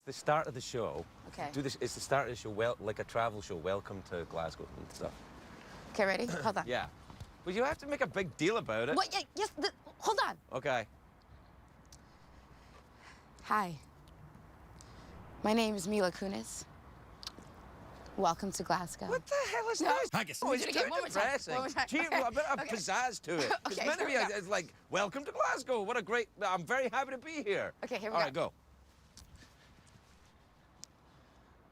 The start of the show. Okay. Do this. It's the start of the show. Well, like a travel show. Welcome to Glasgow and stuff. Okay, ready? Hold on. Yeah. But you have to make a big deal about it. What? Yeah, yes. Hold on. Okay. Hi. My name is Mila Kunis. Welcome to Glasgow. What the hell is No. this? Haggis. Oh, it's Okay, too one more time, depressing. one more time. Gee, well, a bit of Okay. pizzazz to it. It's Okay, meant to be. here we go. It's like, welcome to Glasgow. What a great. I'm very happy to be here. Okay, here we All go. right, go.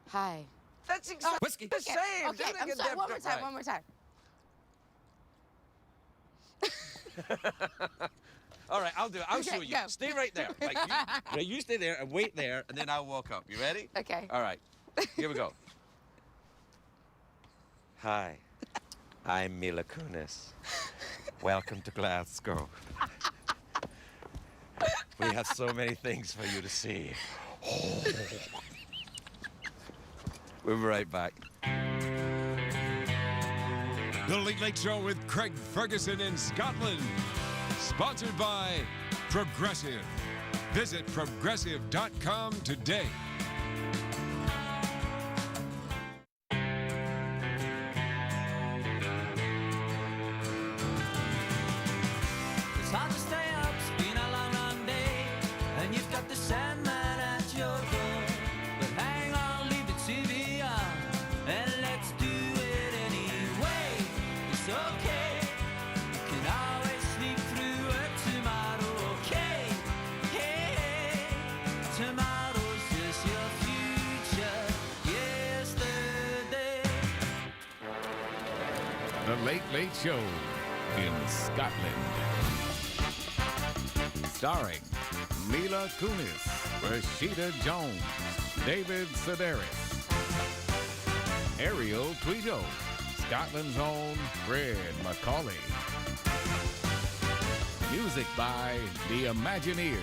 Hi. That's exactly Whiskey. the same. Okay, Doesn't it I'm get sorry. One more different? time. One more time. All right, I'll do it. I'll Okay, show you. go. Stay right there. Like you stay there and wait there, and then I'll walk up. You ready? Okay. All right. Here we go. Hi, I'm Mila Kunis. Welcome to Glasgow. We have so many things for you to see. We'll be right back. The Late Late Show with Craig Ferguson in Scotland. Sponsored by Progressive. Visit progressive.com today. It's hard to stay up, it's been a long, long day, and you've got the Sandman at your door. But hang on, leave the TV on, and let's do it anyway. It's okay, you can always sneak through a tomorrow, okay? Hey, tomorrow's just your future, yesterday. The Late Late Show in Scotland. Starring Mila Kunis, Rashida Jones, David Sedaris, Ariel Tweto, Scotland's own Fred Macaulay. Music by The Imagineers.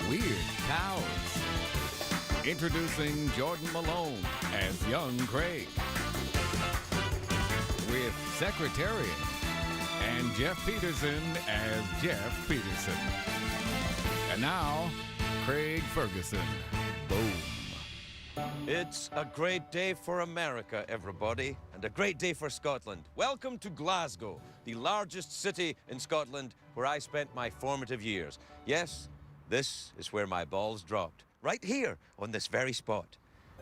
Weird Cows. Introducing Jordan Malone as young Craig. With Secretariat and Jeff Peterson as Jeff Peterson. And now, Craig Ferguson. Boom. It's a great day for America, everybody, and a great day for Scotland. Welcome to Glasgow, the largest city in Scotland where I spent my formative years. Yes, this is where my balls dropped, right here on this very spot.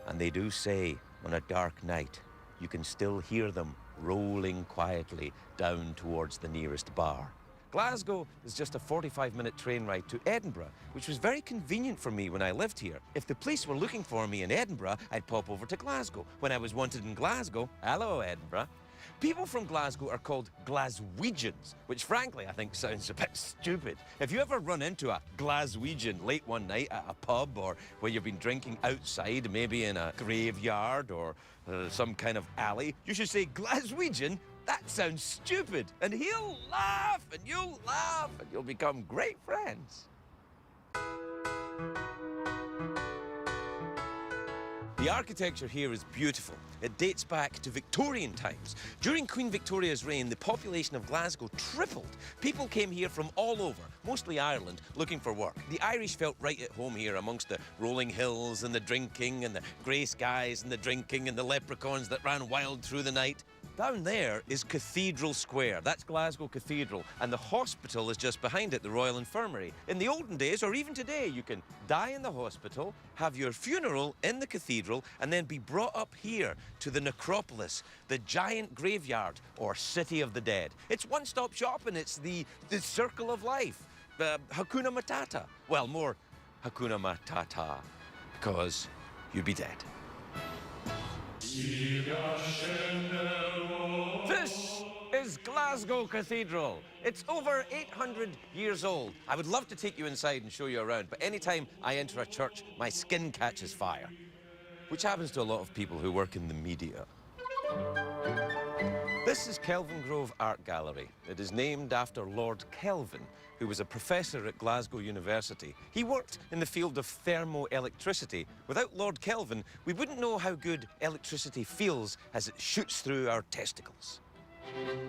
And they do say on a dark night, you can still hear them rolling quietly down towards the nearest bar. Glasgow is just a 45-minute train ride to Edinburgh, which was very convenient for me when I lived here. If the police were looking for me in Edinburgh, I'd pop over to Glasgow. When I was wanted in Glasgow, hello, Edinburgh. People from Glasgow are called Glaswegians, which frankly I think sounds a bit stupid. If you ever run into a Glaswegian late one night at a pub or where you've been drinking outside, maybe in a graveyard or some kind of alley, you should say, Glaswegian, that sounds stupid. And he'll laugh and you'll laugh and you'll become great friends. The architecture here is beautiful. It dates back to Victorian times. During Queen Victoria's reign, the population of Glasgow tripled. People came here from all over, mostly Ireland, looking for work. The Irish felt right at home here amongst the rolling hills and the drinking and the grey skies and the drinking and the leprechauns that ran wild through the night. Down there is Cathedral Square. That's Glasgow Cathedral, and the hospital is just behind it, the Royal Infirmary. In the olden days, or even today, you can die in the hospital, have your funeral in the cathedral, and then be brought up here to the necropolis, the giant graveyard, or city of the dead. It's one-stop shopping. It's the circle of life. Hakuna Matata. Well, more Hakuna Matata, because you'd be dead. This is Glasgow Cathedral. It's over 800 years old. I would love to take you inside and show you around, but anytime I enter a church, my skin catches fire, which happens to a lot of people who work in the media. This is Kelvin Grove Art Gallery. It is named after Lord Kelvin, who was a professor at Glasgow University. He worked in the field of thermoelectricity. Without Lord Kelvin, we wouldn't know how good electricity feels as it shoots through our testicles.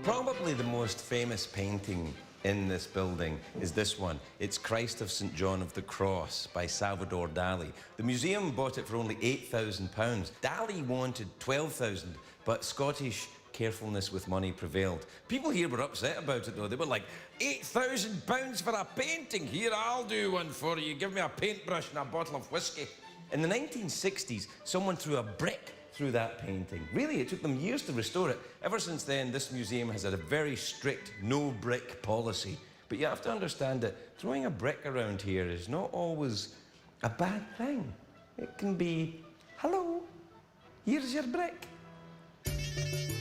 Probably the most famous painting in this building is this one. It's Christ of St. John of the Cross by Salvador Dali. The museum bought it for only £8,000. Dali wanted 12,000, but Scottish carefulness with money prevailed. People here were upset about it though. They were like, £8,000 for a painting? Here, I'll do one for you. Give me a paintbrush and a bottle of whiskey. In the 1960s, someone threw a brick through that painting. Really, it took them years to restore it. Ever since then, this museum has had a very strict no-brick policy. But you have to understand that throwing a brick around here is not always a bad thing. It can be, hello, here's your brick.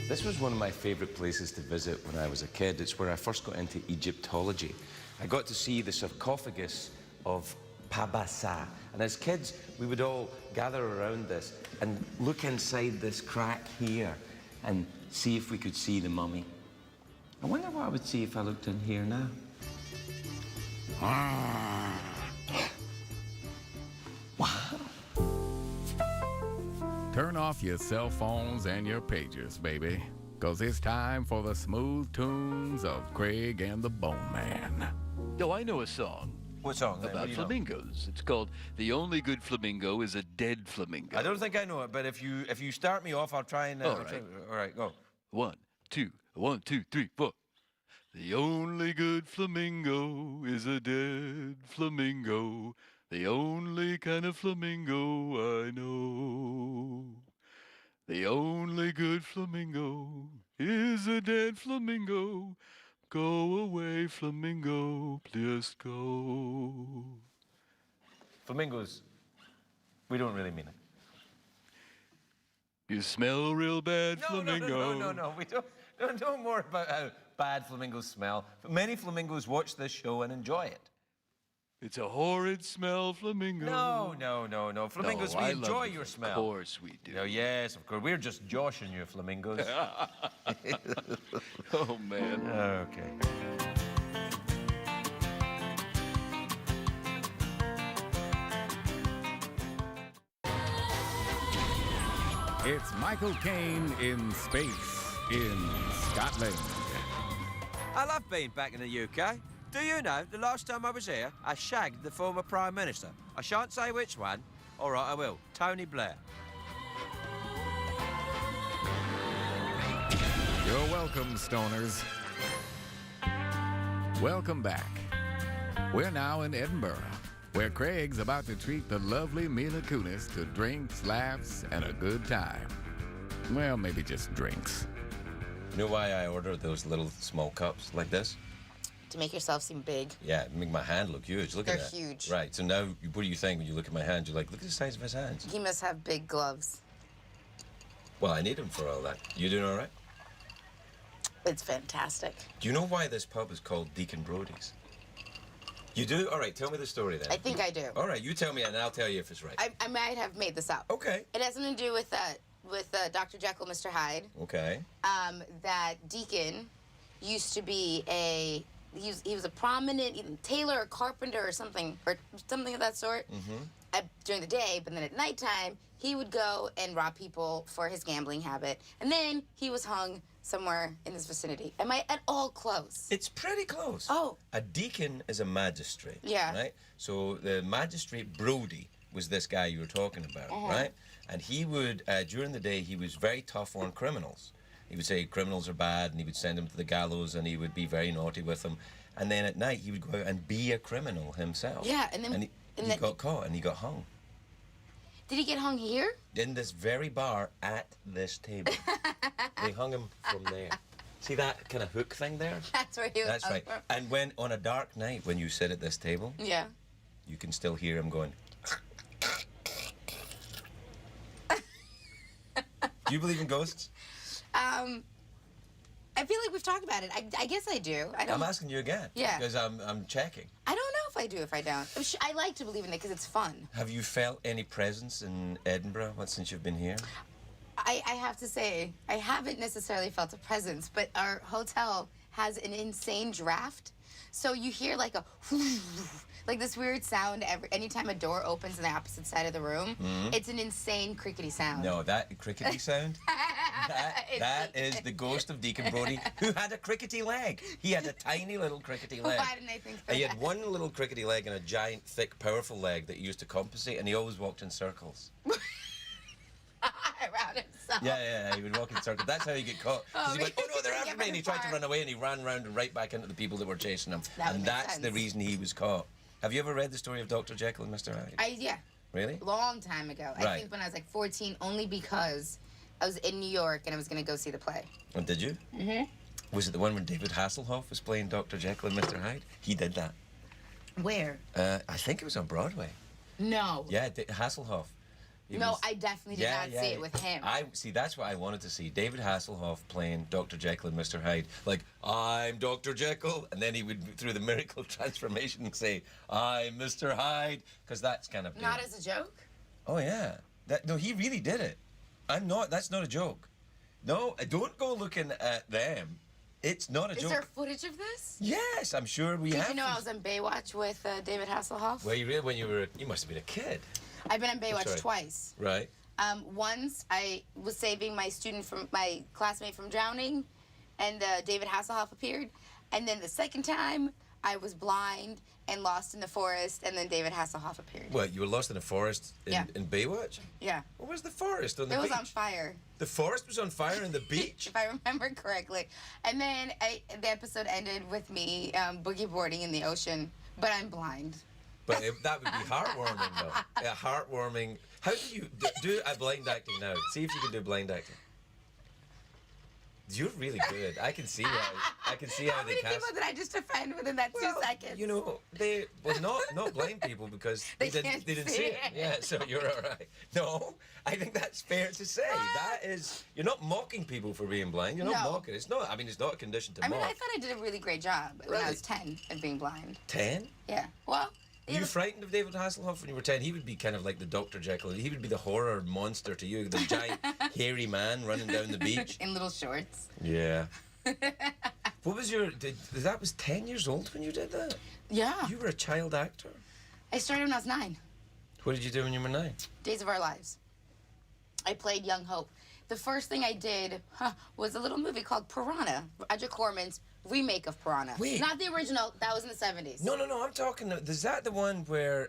This was one of my favorite places to visit when I was a kid. It's where I first got into Egyptology. I got to see the sarcophagus of Pabasa. And as kids, we would all gather around this and look inside this crack here and see if we could see the mummy. I wonder what I would see if I looked in here now. Wow. Turn off your cell phones and your pagers, baby, because it's time for the smooth tunes of Craig and the Bone Man. Oh, I know a song. What song? About flamingos. It's called "The Only Good Flamingo Is a Dead Flamingo." I don't think I know it, but if you start me off, I'll try and... All right. All right, go. 1, 2, 1, 2, 3, 4. The only good flamingo is a dead flamingo. The only kind of flamingo I know. The only good flamingo is a dead flamingo. Go away, flamingo, please go. Flamingos, we don't really mean it. You smell real bad, flamingo. No. We don't know more about how bad flamingos smell. Many flamingos watch this show and enjoy it. It's a horrid smell, flamingo. No. Flamingos, No, we I enjoy love your it. smell. Of course we do. No, yes, of course. We're just joshing you, flamingos. Oh, man. Okay. It's Michael Caine in space in Scotland. I love being back in the UK. Do you know, the last time I was here, I shagged the former Prime Minister. I shan't say which one. All right, I will. Tony Blair. You're welcome, stoners. Welcome back. We're now in Edinburgh, where Craig's about to treat the lovely Mila Kunis to drinks, laughs, and a good time. Well, maybe just drinks. You know why I ordered those little small cups like this? To make yourself seem big. Yeah, make my hand look huge. Look at that. They're huge. Right, so now, what do you think when you look at my hand? You're like, look at the size of his hands. He must have big gloves. Well, I need him for all that. You doing all right? It's fantastic. Do you know why this pub is called Deacon Brodie's? You do? All right, tell me the story then. I think I do. All right, you tell me and I'll tell you if it's right. I might have made this up. Okay. It has something to do with Dr. Jekyll, Mr. Hyde. Okay. That Deacon used to be he was a prominent tailor or carpenter or something of that sort during the day, but then at nighttime he would go and rob people for his gambling habit, and then he was hung somewhere in this vicinity. Am I at all close? It's pretty close. Oh. A deacon is a magistrate. Yeah. Right? So the magistrate Brodie was this guy you were talking about, right? And he would, during the day, he was very tough on criminals. He would say criminals are bad, and he would send them to the gallows, and he would be very naughty with them. And then at night, he would go out and be a criminal himself. Yeah, and then... he got caught, and he got hung. Did he get hung here? In this very bar at this table. They hung him from there. See that kind of hook thing there? That's where he was That's hung right. from. And when, on a dark night, when you sit at this table, Yeah. you can still hear him going... Do you believe in ghosts? I feel like we've talked about it. I guess I do. I'm asking you again. Yeah. Because I'm checking. I don't know if I do, if I don't. I like to believe in it because it's fun. Have you felt any presence in Edinburgh since you've been here? I have to say, I haven't necessarily felt a presence, but our hotel has an insane draft. So you hear like a like this weird sound anytime a door opens on the opposite side of the room. It's an insane crickety sound. No, that crickety sound? That is the ghost of Deacon Brodie, who had a crickety leg. He had a tiny little crickety leg. Why didn't I think of He that? had one little crickety leg and a giant, thick, powerful leg that he used to compensate, and he always walked in circles. Around himself. Yeah, he would walk in circles. That's how he get caught. 'Cause he went, oh no, they're because he after me, and he got tried to far. run away, and he ran round and right back into the people that were chasing him. That would And make that's the sense. reason he was caught. Have you ever read the story of Dr. Jekyll and Mr. Hyde? Yeah, Really? long time ago. I Right. think when I was like 14, only because I was in New York and I was going to go see the play. Oh, did you? Mm-hmm. Was it the one when David Hasselhoff was playing Dr. Jekyll and Mr. Hyde? He did that. Where? I think it was on Broadway. No. Yeah, Hasselhoff. He No, was- I definitely did not see it with him. I see. That's what I wanted to see. David Hasselhoff playing Dr. Jekyll and Mr. Hyde. Like, I'm Dr. Jekyll, and then he would, through the miracle transformation, say, I'm Mr. Hyde, because that's kind of. Not as a joke? Oh yeah. No, he really did it. I'm not. That's not a joke. No, don't go looking at them. It's not a Is joke. there footage of this? Yes, I'm sure we Did have. you know I was on Baywatch with David Hasselhoff? Well, you really, when you were, you must have been a kid, I've been on Baywatch sorry. twice. right? Once I was saving my classmate from drowning, and David Hasselhoff appeared. And then the second time, I was blind and lost in the forest, and then David Hasselhoff appeared. What, you were lost in a forest in Baywatch? Yeah. What was the forest on the It beach? was on fire, The forest was on fire on the beach? if I remember correctly. And then the episode ended with me boogie boarding in the ocean, but I'm blind. But that would be heartwarming, though. Yeah, heartwarming. How do you do a blind acting now? See if you can do blind acting. You're really good. I can see how. I can see how How they many cast. people did I just offend within that 2 seconds? You know, not blind people because They they can't didn't see see it. it. Yeah, so you're all right. No, I think that's fair to say. That is, you're not mocking people for being blind. You're not No. mocking. It's not. I mean, it's not a condition to I mean, mock. I thought I did a really great job when I Really? was 10 at being blind. 10? Yeah. Well, Were you frightened of David Hasselhoff when you were 10? He would be kind of like the Dr. Jekyll. He would be the horror monster to you, the giant hairy man running down the beach. in little shorts. Yeah. What was your... that was 10 years old when you did that? Yeah. You were a child actor? I started when I was 9. What did you do when you were 9? Days of Our Lives. I played Young Hope. The first thing I did was a little movie called Piranha, Roger Corman's remake of Piranha. Wait. Not the original. That was in the 70s. No, I'm talking... Is that the one where...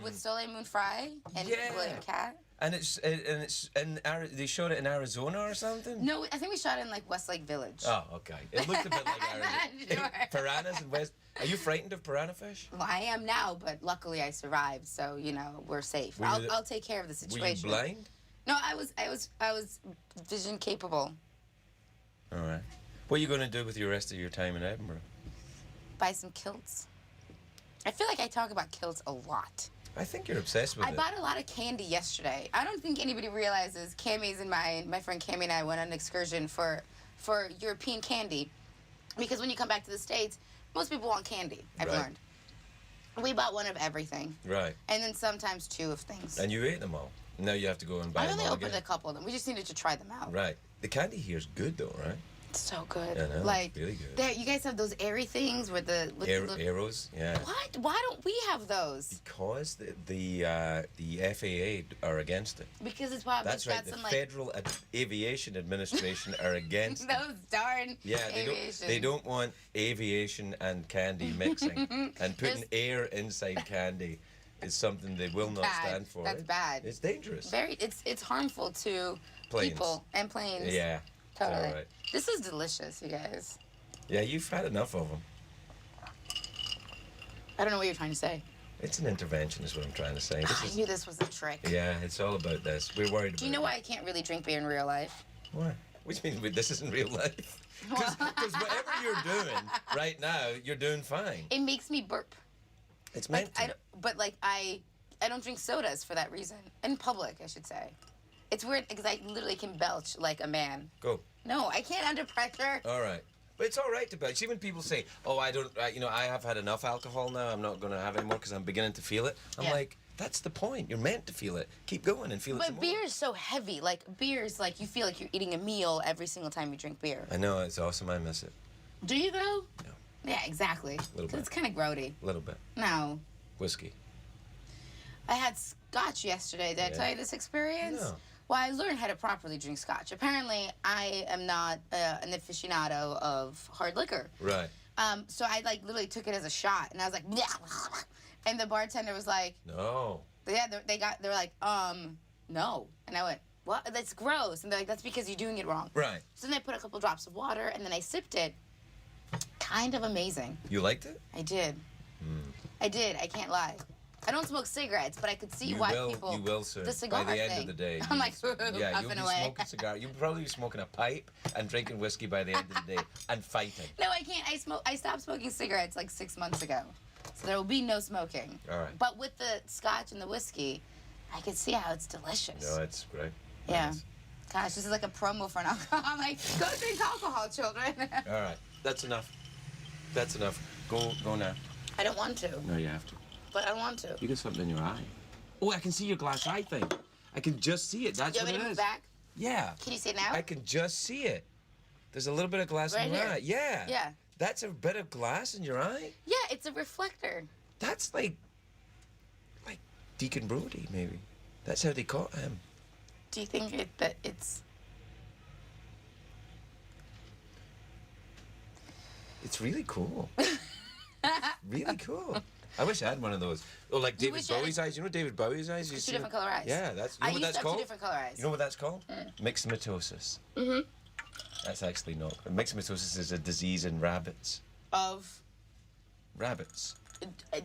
With Soleil Moon Frye and Yeah. William Cat. And it's in they shot it in Arizona or something? No, I think we shot it in like Westlake Village. Oh, okay. It looked a bit like I'm Arizona. not sure. Piranhas in West... Are you frightened of piranha fish? Well, I am now, but luckily I survived, so you know we're safe. Were you I'll take care of the Were you situation. blind? No, I was vision capable. All right. What are you going to do with your rest of your time in Edinburgh? Buy some kilts. I feel like I talk about kilts a lot. I think you're obsessed with I it. bought a lot of candy yesterday. I don't think anybody realizes Cammy's and my friend Cammy and I went on an excursion for European candy, because when you come back to the States, most people want candy. I've Right. learned. We bought one of everything, Right. and then sometimes 2 of things. And you ate them all. Now you have to go and buy I them only all opened again. a couple of them. We just needed to try them out. Right. The candy here is good though, right? It's so good. I know, Like, really good. there, you guys have those airy things with the Arrows, yeah. What? Why don't we have those? Because the FAA are against it. Because it's probably That's right. got The some like Federal Aviation Administration are against it. those darn Yeah, aviation. they don't want aviation and candy mixing, and putting There's- air inside candy is something they will not Bad. stand for. That's bad. It's dangerous. Very. It's harmful to Planes. people and planes. Yeah. Totally. It's all right. This is delicious, you guys. Yeah, you've had enough of them. I don't know what you're trying to say. It's an intervention, is what I'm trying to say. I knew this was a trick. Yeah, it's all about this. We're worried about. Do you know why I can't really drink beer in real life? Why? Which means this isn't real life. Because whatever you're doing right now, you're doing fine. It makes me burp. It's Like meant to. I don't drink sodas for that reason. In public, I should say. It's weird because I literally can belch like a man. Go. No, I can't under pressure. All right. But it's all right to belch. See, when people say, "Oh, I don't," I have had enough alcohol now. I'm not going to have any more because I'm beginning to feel it. I'm Yeah. like, that's the point. You're meant to feel it. Keep going and feel it some But beer more. is so heavy. Like beer is like you feel like you're eating a meal every single time you drink beer. I know, it's awesome. I miss it. Do you though? No. Yeah, exactly. Little 'Cause bit. it's kind of grody. A little bit. No. Whiskey. I had scotch yesterday. Did I Yeah. tell you this experience? No. Well, I learned how to properly drink scotch. Apparently, I am not an aficionado of hard liquor. Right. So I like literally took it as a shot, and I was like, bleh. And the bartender was like, No. yeah, they were like, no. And I went, what? That's gross. And they're like, that's because you're doing it wrong. Right. So then I put a couple drops of water, and then I sipped it. Kind of amazing. You liked it? I did. I did. I can't lie. I don't smoke cigarettes, but I could see why people. You will, sir. The cigar by the end thing. of the day. I'm like, yeah, you'll puffing be away. smoking cigar. You'll probably be smoking a pipe and drinking whiskey by the end of the day and fighting. No, I can't. I stopped smoking cigarettes like 6 months ago, so there will be no smoking. All right. But with the scotch and the whiskey, I could see how it's delicious. No, it's great. Yeah. Nice. Gosh, this is like a promo for an alcohol. I'm like, go drink alcohol, children. All right. That's enough. That's enough. Go now. I don't want to, No, you have to. but I want to. You got something in your eye. Oh, I can see your glass eye thing. I can just see it. That's Do you want what me it to move is. back? Yeah. Can you see it now? I can just see it. There's a little bit of glass Right in your here. eye. Yeah. Yeah. That's a bit of glass in your eye? Yeah, it's a reflector. That's like Deacon Brody, maybe. That's how they caught him. Do you think that it's... It's really cool. Really cool. I wish I had one of those. Oh, like You David wish you had- Bowie's eyes. You know David Bowie's eyes? You Two see different them? color eyes. Yeah, that's. You know I what used that's to have called? 2 different color eyes. You know what that's called? Myxomatosis. That's actually not. Myxomatosis is a disease in rabbits. Of Rabbits.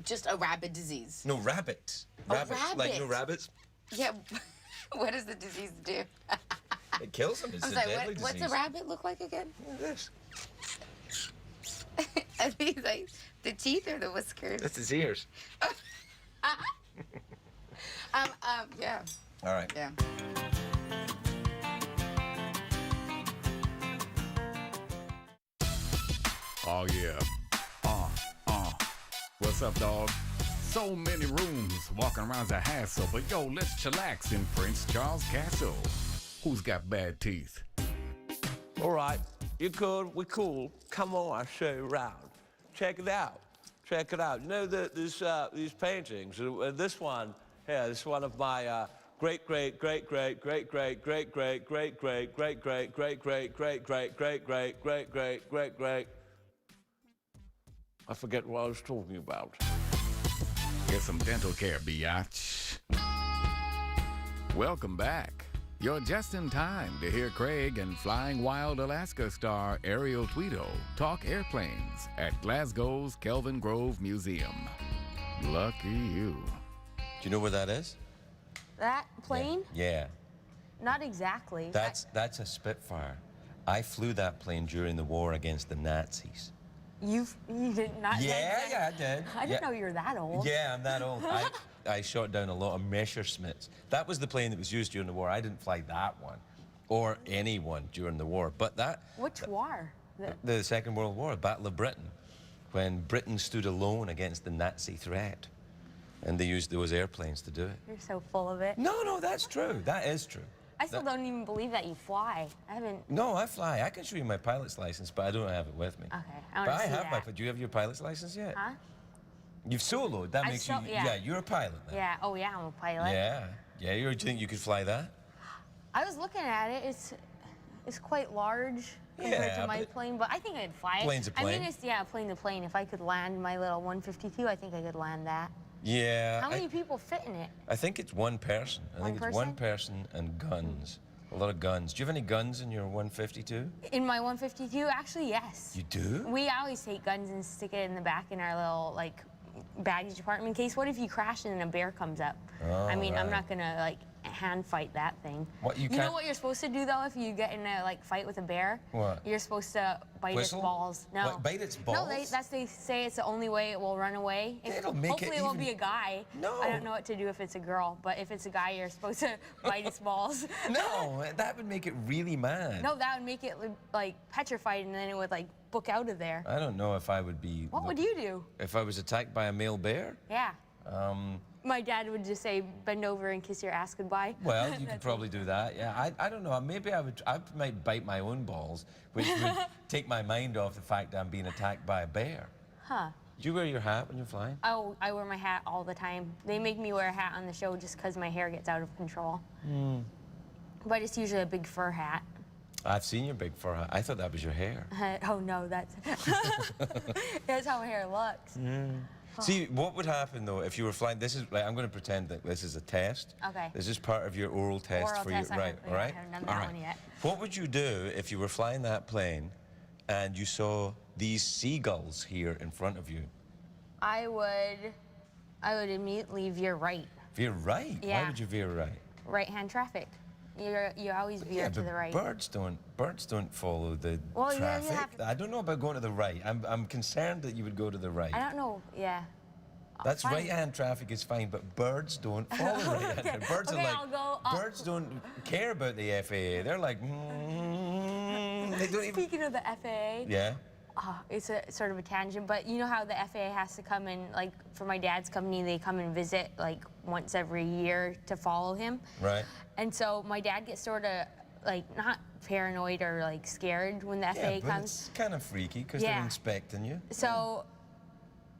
just a rabid disease. No, rabbits. A Rabbits. Like, you know, rabbit. rabbits? Yeah. What does the disease do? It kills them. It's I'm a sorry, deadly what's disease. a rabbit look like again? Look at this. I mean, like, the teeth or the whiskers? That's his ears. Yeah. All right. Yeah. Oh, yeah. What's up, dog? So many rooms walking around's a hassle, but yo, let's chillax in Prince Charles Castle. Who's got bad teeth? All right, you good, we're cool. Come on, I'll show you around. Check it out. Check it out. You know these paintings? This one here, this is one of my great. I forget what I was talking about. Get some dental care, biatch. Welcome back. You're just in time to hear Craig and Flying Wild Alaska star Ariel Tweto talk airplanes at Glasgow's Kelvin Grove Museum. Lucky you. Do you know where that is? That plane? Yeah. Not exactly. That's a Spitfire. I flew that plane during the war against the Nazis. You did not. Yeah, I did. I didn't know you were that old. Yeah, I'm that old. I shot down a lot of Messerschmitts. That was the plane that was used during the war. I didn't fly that one, or any one during the war. But that. Which war? The Second World War, Battle of Britain, when Britain stood alone against the Nazi threat, and they used those airplanes to do it. You're so full of it. No, that's true. That is true. I still don't even believe that you fly. I haven't. No, I fly. I can show you my pilot's license, but I don't have it with me. Okay, I want But to I see have that. my. Do you have your pilot's license yet? Huh? You've soloed. That I makes so- you. yeah. You're a pilot now. Yeah. Oh yeah, I'm a pilot. Yeah. Yeah. Do you think you could fly that? I was looking at it. It's quite large compared Yeah, to my but- plane, but I think I'd fly it. Plane's a I plane. mean, it's plane to plane. If I could land my little 152, I think I could land that. Yeah. How many people fit in it? I think it's one person. I One think it's one person and guns. A lot of guns. Do you have any guns in your 152? In my 152, actually, yes. You do? We always take guns and stick it in the back in our little like baggage department in case. What if you crash and a bear comes up? Oh, I mean, I'm right. not gonna like hand fight that thing. What, you know can't- what you're supposed to do though if you get in a like fight with a bear? What? You're supposed to bite Whistle? its balls. No. What, bite its No, balls? they say it's the only way it will run away. It'll make it Hopefully it won't even- be a guy. No. I don't know what to do if it's a girl, but if it's a guy, you're supposed to bite its balls. No, that would make it really mad. No, that would make it like petrified, and then it would like book out of there. I don't know if I would be. What would you do? If I was attacked by a male bear? Yeah. My dad would just say, bend over and kiss your ass goodbye. Well, you could probably do that. Yeah, I don't know. Maybe I might bite my own balls, which would take my mind off the fact that I'm being attacked by a bear. Huh. Do you wear your hat when you're flying? Oh, I wear my hat all the time. They make me wear a hat on the show just because my hair gets out of control. but it's usually a big fur hat. I've seen your big fur hat. I thought that was your hair. Oh no, that's that's how my hair looks. See, what would happen though if you were flying? This is like, I'm going to pretend that this is a test. Okay. This is part of your oral test Oral for test, you, I right? haven't- All I right. haven't done All that right. one yet. What would you do if you were flying that plane, and you saw these seagulls here in front of you? I would immediately veer right. Veer right. Why Yeah. would you veer right? Right-hand traffic. You always veer to but the right. birds don't follow the Well, you traffic. have- I don't know about going to the right. I'm concerned that you would go to the right. I don't know. Yeah. That's fine. right-hand traffic is fine, but birds don't follow right-hand. Okay. Birds Okay, are like I'll go up. birds don't care about the FAA. They're like they don't even. Speaking of the FAA, Yeah. it's a sort of a tangent, but you know how the FAA has to come in, like for my dad's company, they come and visit like once every year to follow him. Right. And so my dad gets sort of like not paranoid or like scared when the FAA Yeah, but comes. it's kind of freaky because Yeah. they're inspecting you. So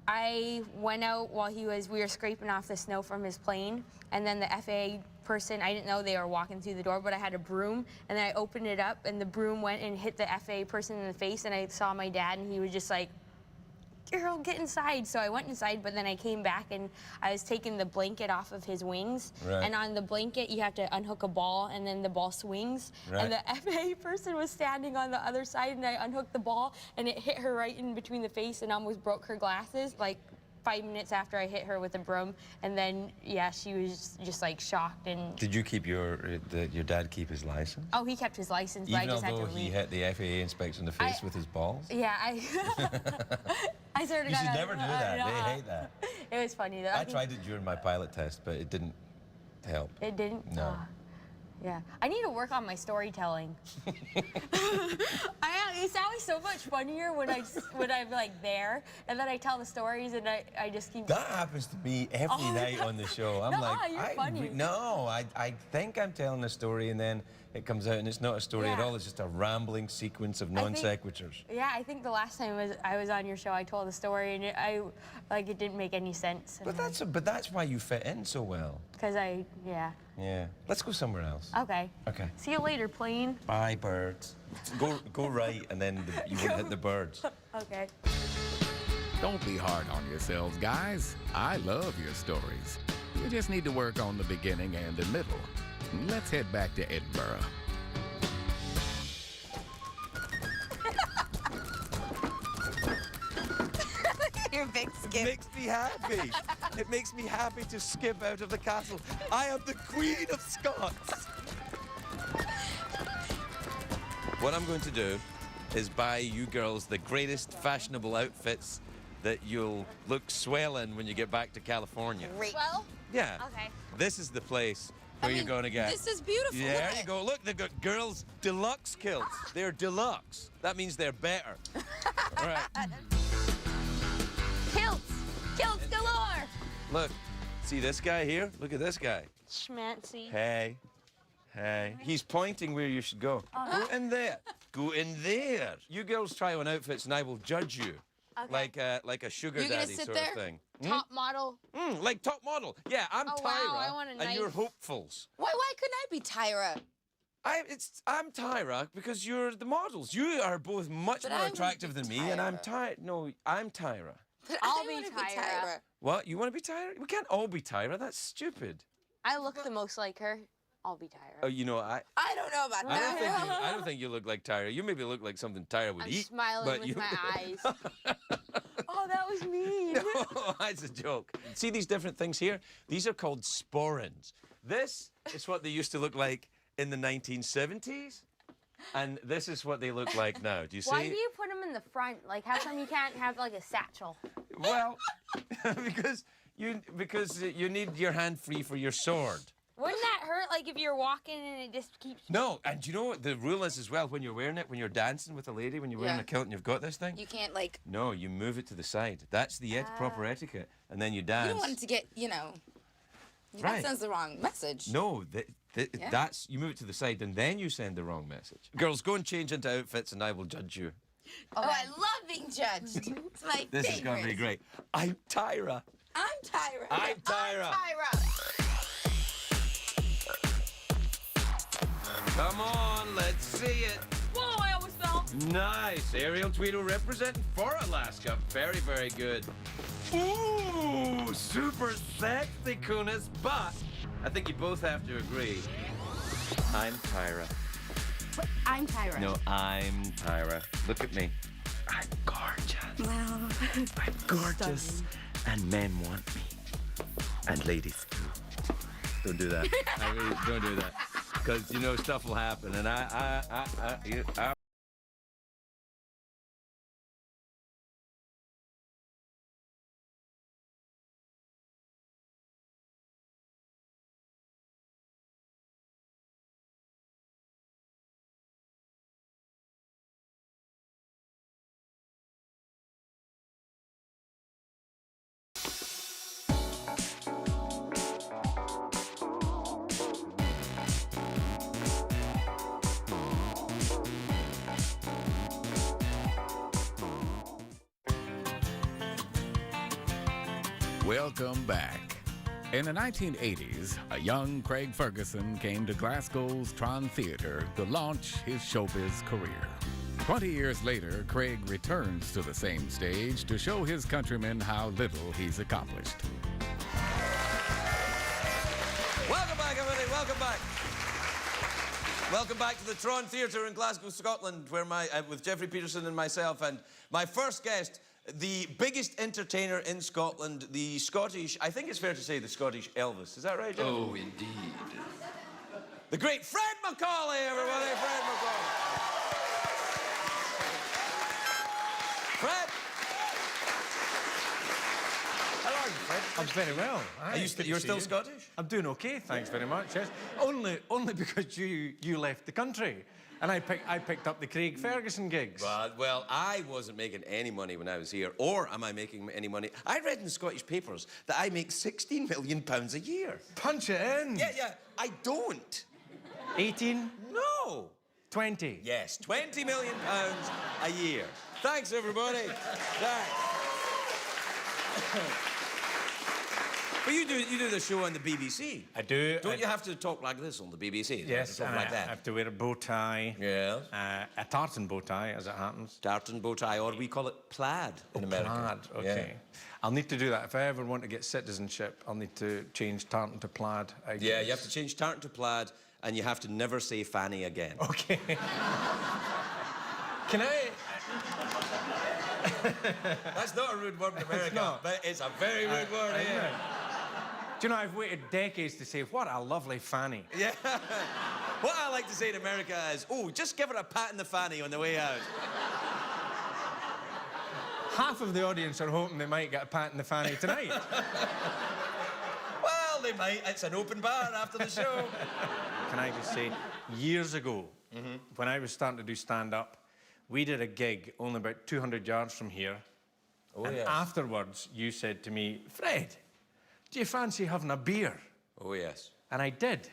I went out while we were scraping off the snow from his plane, and then the FAA person, I didn't know they were walking through the door, but I had a broom, and then I opened it up, and the broom went and hit the FAA person in the face, and I saw my dad, and he was just like, "Girl, get inside." So I went inside, but then I came back, and I was taking the blanket off of his wings, Right. and on the blanket, you have to unhook a ball, and then the ball swings, Right. and the FAA person was standing on the other side, and I unhooked the ball, and it hit her right in between the face and almost broke her glasses, like 5 minutes after I hit her with a broom, and then, yeah, she was just like shocked, and Did you keep your dad keep his license? oh, he kept his license, but I Even just had to although he leave. hit the FAA inspector in the face with his balls? Yeah, I sort of You got should out- never do that. They hate that. It was funny though. I think tried it during my pilot test, but it didn't help. It didn't? No. Yeah. I need to work on my storytelling. It's always so much funnier when I'm like there, and then I tell the stories, and I just keep. That happens to me every night on the show. I'm like, you're funny. I think I'm telling a story, and then it comes out, and it's not a story at Yeah. all. It's just a rambling sequence of I non think- sequiturs. Yeah, I think the last time I was on your show, I told a story, and it didn't make any sense. But that's why you fit in so well. Because yeah. Yeah. Let's go somewhere else. Okay. Okay. See you later, plane. Bye, birds. Go right, and then you won't hit the birds. Okay. Don't be hard on yourselves, guys. I love your stories. You just need to work on the beginning and the middle. Let's head back to Edinburgh. Your big It skip. makes me happy. It makes me happy to skip out of the castle. I am the Queen of Scots. What I'm going to do is buy you girls the greatest fashionable outfits that you'll look swell in when you get back to California. Great. Well, Yeah. okay. This is the place where you're going to get. This is beautiful. Yeah, Look there at you it. go. Look, they've got girls' deluxe kilts. They're deluxe. That means they're better. All right. Kilts galore. Look, see this guy here? Look at this guy. Schmancy. Hey. He's pointing where you should go. Go in there. Go in there. You girls try on outfits and I will judge you. Okay. Like a sugar You're gonna daddy sit sort there? of thing. Top model. Like top model. Yeah, I'm Oh, Tyra. wow, I want a and you're knife. hopefuls. Why couldn't I be Tyra? I'm Tyra because you're the models. You are both much But more I would attractive be than me, and I'm Tyra. Tyra. No, I'm Tyra. But I'll I be wanna Tyra. What? You want to be Tyra? We can't all be Tyra. That's stupid. I look the most like her. I'll be Tyra. Oh, you know, I don't know about I don't that. think I don't think you look like Tyra. You maybe look like something Tyra would I'm eat. smiling but with you... my eyes. Oh, that was mean. No, that's a joke. See these different things here? These are called sporrans. This is what they used to look like in the 1970s, and this is what they look like now. Do you see? Why do you put them in the front? Like, how come you can't have like a satchel? Well, because you need your hand free for your sword. Wouldn't that hurt? Like if you're walking and it just keeps. No, and do you know what the rule is as well? When you're wearing it, when you're dancing with a lady, when you're wearing Yeah. a kilt and you've got this thing. You can't like. No, you move it to the side. That's the proper etiquette, and then you dance. You don't want it to get. Right. That sends the wrong message. No, Yeah. that's you move it to the side and then you send the wrong message. Girls, go and change into outfits and I will judge you. Oh, I love being judged. It's my This favorite. is going to be great. I'm Tyra. I'm Tyra. I'm Tyra. I'm Tyra. Come on, let's see it. Whoa, I almost fell. Nice. Ariel Tweto representing for Alaska. Very, very good. Ooh, super sexy, Kunis. But I think you both have to agree. I'm Tyra. What? I'm Tyra. No, I'm Tyra. Look at me. I'm gorgeous. Wow. I'm gorgeous. And men want me. And ladies too. Don't do that. I really don't do that. Because, you know, stuff will happen. And I Welcome back. In the 1980s, a young Craig Ferguson came to Glasgow's Tron Theatre to launch his showbiz career. 20 years later, Craig returns to the same stage to show his countrymen how little he's accomplished. Welcome back, everybody. Welcome back. Welcome back to the Tron Theatre in Glasgow, Scotland, where with Jeffrey Peterson and myself, and my first guest, the biggest entertainer in Scotland, the Scottish, I think it's fair to say the Scottish Elvis. Is that right, Jeff? Oh, indeed. The great Fred Macaulay, everybody. Fred Macaulay. Fred. How are you, Fred? I'm very well. Are you you're still Scottish? I'm doing okay, thanks very much. Yes, only because you left the country, and I picked up the Craig Ferguson gigs. Well, I wasn't making any money when I was here, or am I making any money? I read in the Scottish papers that I make £16 million a year. Punch it in. Yeah, I don't. 18, No. 20. Yes, £20 million a year. Thanks, everybody. Thanks. But you do the show on the BBC. I do. Don't you have to talk like this on the BBC? Yes, talk and like I that. have to wear a bow tie. Yes. A tartan bow tie, as it happens. Tartan bow tie, or we call it plaid in America. Plaid, okay. Yeah. I'll need to do that. If I ever want to get citizenship, I'll need to change tartan to plaid, I Yeah, guess. you have to change tartan to plaid, and you have to never say fanny again. Okay. Can I... That's not a rude word in America, not. but it's a very rude word here. Do you know, I've waited decades to say, what a lovely fanny. Yeah. What I like to say in America is, oh, just give her a pat in the fanny on the way out. Half of the audience are hoping they might get a pat in the fanny tonight. Well, they might. It's an open bar after the show. Can I just say, years ago, when I was starting to do stand-up, we did a gig only about 200 yards from here. Oh, and yes. afterwards, you said to me, Fred, do you fancy having a beer? Oh, yes. And I did.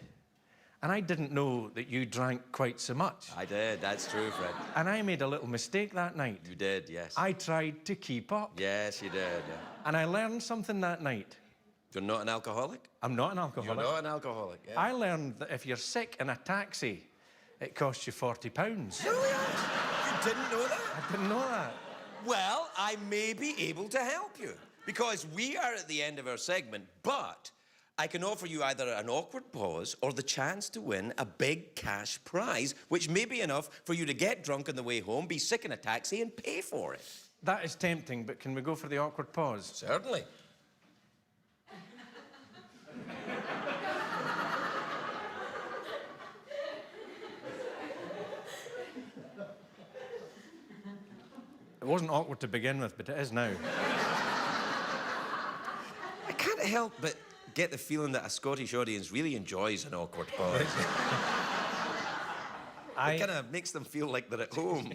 And I didn't know that you drank quite so much. I did. That's true, Fred. And I made a little mistake that night. You did, yes. I tried to keep up. Yes, you did. Yeah. And I learned something that night. You're not an alcoholic? I'm not an alcoholic. You're not an alcoholic, yeah. I learned that if you're sick in a taxi, it costs you £40. Really? You didn't know that? I didn't know that. Well, I may be able to help you, because we are at the end of our segment, but I can offer you either an awkward pause or the chance to win a big cash prize, which may be enough for you to get drunk on the way home, be sick in a taxi, and pay for it. That is tempting, but can we go for the awkward pause? Certainly. It wasn't awkward to begin with, but it is now. I can't help but get the feeling that a Scottish audience really enjoys an awkward pause. It kind of makes them feel like they're at home.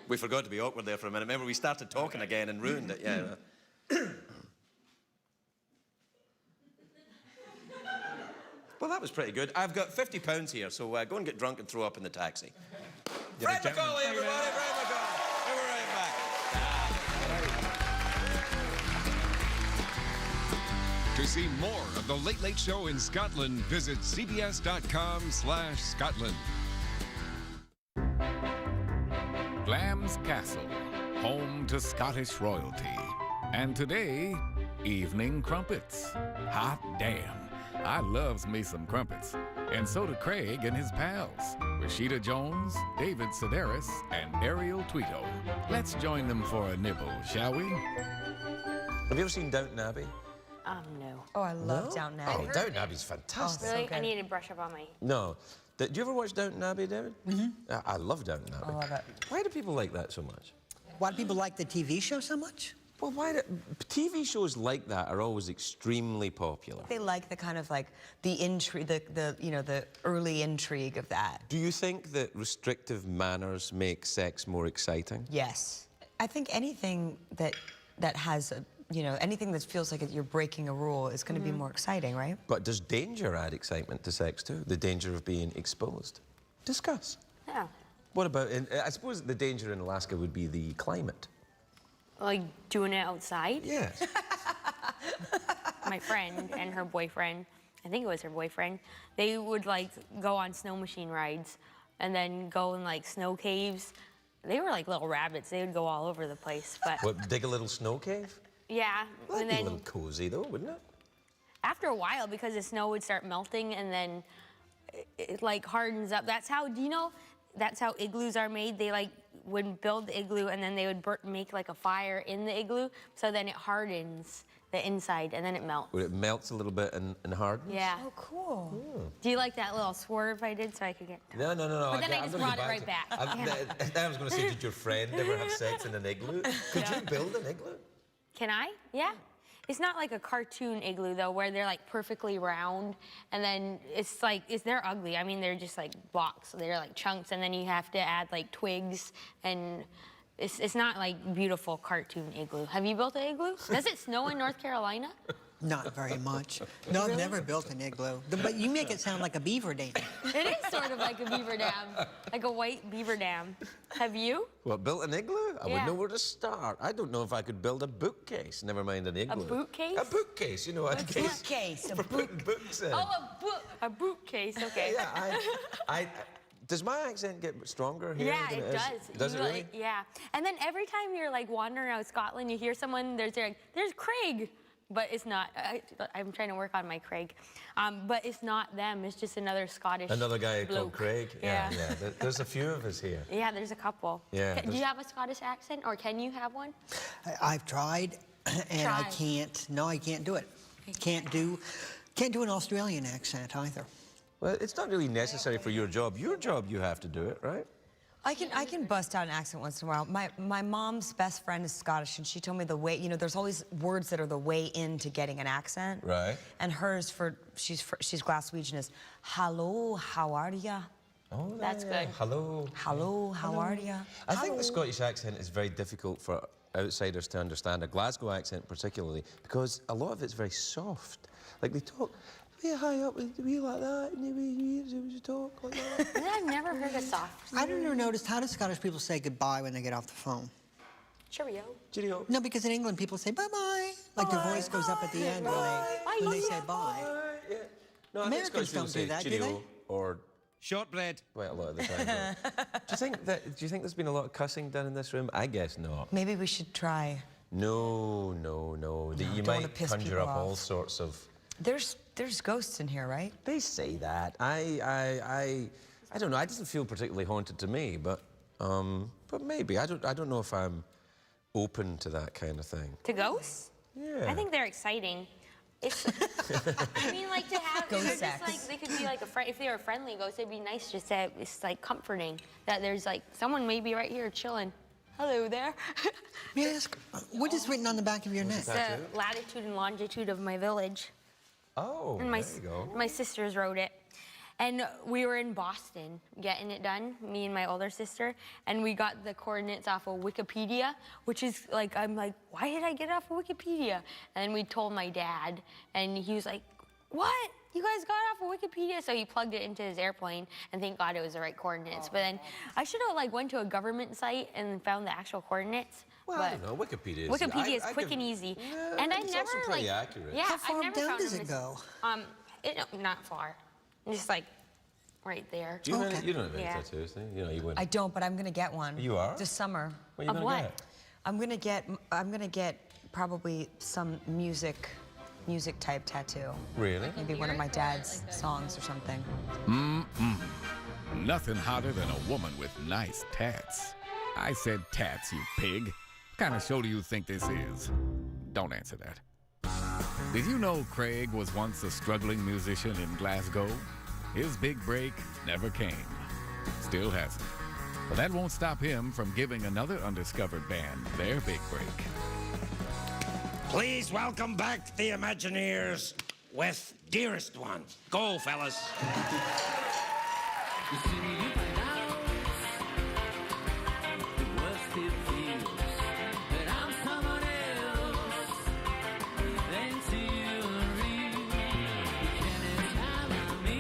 We forgot to be awkward there for a minute. Remember, we started talking again and ruined it, yeah. Well, that was pretty good. I've got £50 here, so go and get drunk and throw up in the taxi. Fred Macaulay, everybody! Fred Macaulay! And we're right back. To see more of The Late Late Show in Scotland, visit cbs.com/Scotland. Glam's Castle, home to Scottish royalty. And today, evening crumpets. Hot damn. I loves me some crumpets. And so do Craig and his pals, Rashida Jones, David Sedaris, and Ariel Tweto. Let's join them for a nibble, shall we? Have you ever seen Downton Abbey? No. Oh, I love Downton Abbey. Oh, Downton Abbey's fantastic. Really? good. I need to brush up on my... No. Do you ever watch Downton Abbey, David? Mm-hmm. I love Downton Abbey. I love it. Why do people like that so much? Why do people like the TV show so much? Well, why do TV shows like that are always extremely popular? They like the kind of like the intrigue, the early intrigue of that. Do you think that restrictive manners make sex more exciting? Yes. I think anything that has a, anything that feels like you're breaking a rule is going to be more exciting, right? But does danger add excitement to sex too? The danger of being exposed? Discuss. Yeah. What about, I suppose the danger in Alaska would be the climate. Like doing it outside? Yes. My friend and her boyfriend, I think it was her boyfriend, they would like go on snow machine rides and then go in like snow caves. They were like little rabbits. They would go all over the place, but... What, dig a little snow cave? Yeah. That'd And be a then little cozy though, wouldn't it? after a while, because the snow would start melting and then it like hardens up. That's how, do you know, that's how igloos are made? They like would build the igloo and then they would make like a fire in the igloo, so then it hardens the inside and then it melts. Where it melts a little bit and hardens? Yeah. Oh, cool. Do you like that little swerve I did so I could get... No. But then I just brought it right back. I was going to say, did your friend ever have sex in an igloo? Could you build an igloo? Can I? Yeah. It's not like a cartoon igloo though, where they're like perfectly round, and then it's like, they're ugly. I mean, they're just like blocks. They're like chunks, and then you have to add like twigs, and it's not like beautiful cartoon igloo. Have you built an igloo? Does it snow in North Carolina? Not very much. No, I've never built an igloo. But you make it sound like a beaver dam. It is sort of like a beaver dam, like a white beaver dam. Have you? What, built an igloo? I Yeah. would know where to start. I don't know if I could build a bookcase, never mind an igloo. A bookcase? A bookcase, a case. Bookcase, a for putting books in. Oh, a bookcase, okay. Yeah, does my accent get stronger here? Yeah, than it does. Does it You, really? like, yeah. And then every time you're like wandering around Scotland, you hear someone, there's Craig. But it's not, I'm trying to work on my Craig. But it's not them, it's just another Scottish Another guy bloke. called Craig? Yeah. There's a few of us here. Yeah, there's a couple. Yeah, Do you have a Scottish accent, or can you have one? I've tried, and I can't. No, I can't do it. Can't do an Australian accent either. Well, it's not really necessary for your job. Your job, you have to do it, right? I can bust out an accent once in a while. My mom's best friend is Scottish, and she told me the way, there's always words that are the way into getting an accent. Right. And hers she's Glaswegian is, hello, how are ya? Oh, that's good. Hello. Hello, how are ya? I think the Scottish accent is very difficult for outsiders to understand, a Glasgow accent particularly, because a lot of it's very soft. Like they talk way high up, we like that, and we talk like that. I've never heard a soft. I never noticed, how do Scottish people say goodbye when they get off the phone? Cheerio. Cheerio. No, because in England people say bye-bye. Like their voice goes up at the end when they say bye. Yeah. No, I think Americans Scottish people don't say do that, do cheerio they? or Shortbread. quite a lot of the time. Do you think there's been a lot of cussing done in this room? I guess not. Maybe we should try. No. You don't wanna might piss conjure people up all off. sorts of... There's ghosts in here, right? They say that. I don't know. It doesn't feel particularly haunted to me, but maybe. I don't know if I'm open to that kind of thing. To ghosts? Yeah. I think they're exciting. It's, I mean, like to have Ghost they're sex. just like they could be like a friend. If they were a friendly ghost, it'd be nice just to have, it's like comforting that there's like someone maybe right here chilling. Hello there. May I ask, what is written on the back of your neck? The latitude and longitude of my village. Oh, And there you go. my sisters wrote it. And we were in Boston getting it done, me and my older sister, and we got the coordinates off of Wikipedia, which is like, I'm like, why did I get it off of Wikipedia? And we told my dad, and he was like, what? You guys got it off of Wikipedia? So he plugged it into his airplane, and thank God it was the right coordinates. But then I should have like went to a government site and found the actual coordinates. Well, I don't know. Wikipedia is... Wikipedia is quick and easy. Yeah, and I it's never, also pretty accurate. Yeah, How far I've never down found does them it go? Not far. Just like right there. You don't have any Yeah. tattoos, do you? You know, you wouldn't. I don't, but I'm gonna get one. You are? This summer. What are you Of gonna what? get? I'm gonna get probably some music type tattoo. Really? Maybe one of my dad's songs or something. Nothing hotter than a woman with nice tats. I said tats, you pig. What kind of show do you think this is? Don't answer that. Did you know Craig was once a struggling musician in Glasgow? His big break never came. Still hasn't. But that won't stop him from giving another undiscovered band their big break. Please welcome back the Imagineers with Dearest One. Go, fellas. You see, you find out the worst it feels that I'm someone else. Then to you and real, you can't have me.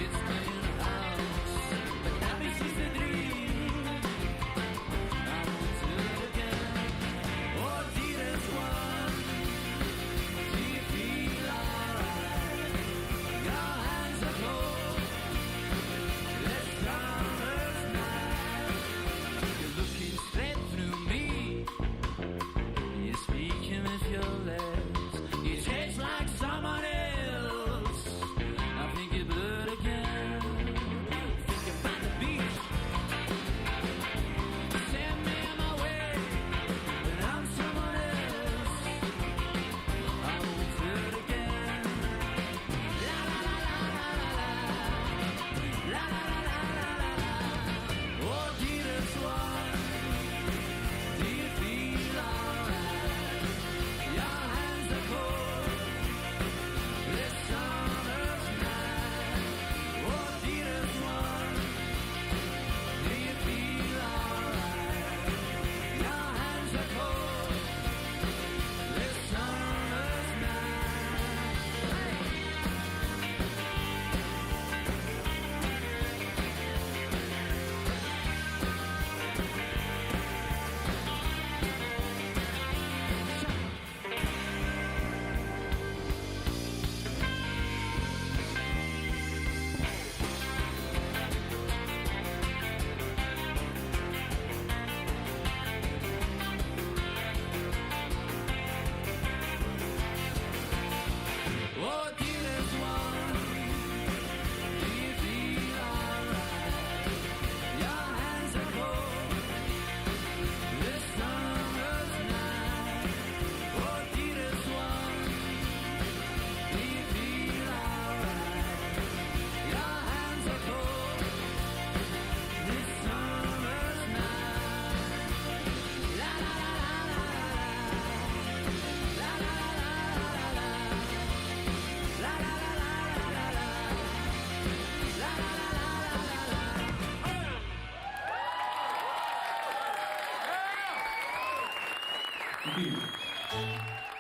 It's been a house, but that is just a dream. I want to do it again. Oh, dearest one, do you feel alright? Your hands are cold.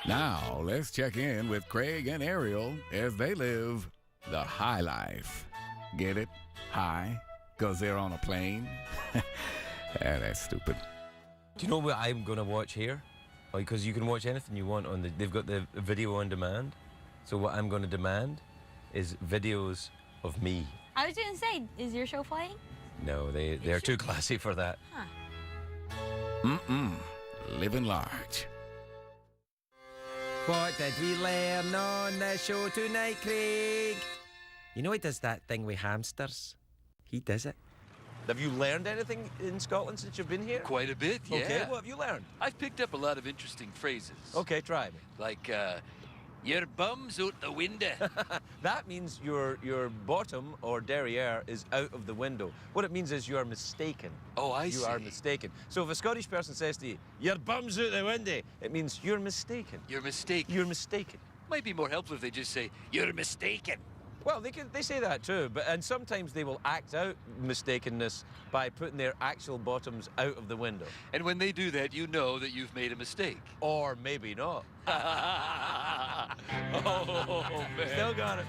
Now, let's check in with Craig and Ariel as they live the high life. Get it? High? Because they're on a plane? Yeah, that's stupid. Do you know what I'm going to watch here? Because you can watch anything you want on they've got the video on demand. So what I'm going to demand is videos of me. I was going to say, is your show flying? No, they're too classy for that. Huh. Living large. What did we learn on the show tonight, Craig? You know he does that thing with hamsters? He does it. Have you learned anything in Scotland since you've been here? Quite a bit, yeah. Okay, what have you learned? I've picked up a lot of interesting phrases. Okay, try me. Like, your bum's out the window. That means your bottom or derriere is out of the window. What it means is you are mistaken. Oh, I see. You are mistaken. So if a Scottish person says to you, your bum's out the window, it means you're mistaken. You're mistaken. You're mistaken. Might be more helpful if they just say, you're mistaken. Well, they say that too, and sometimes they will act out mistakenness by putting their actual bottoms out of the window. And when they do that, you know that you've made a mistake. Or maybe not. Oh, man. Still got it.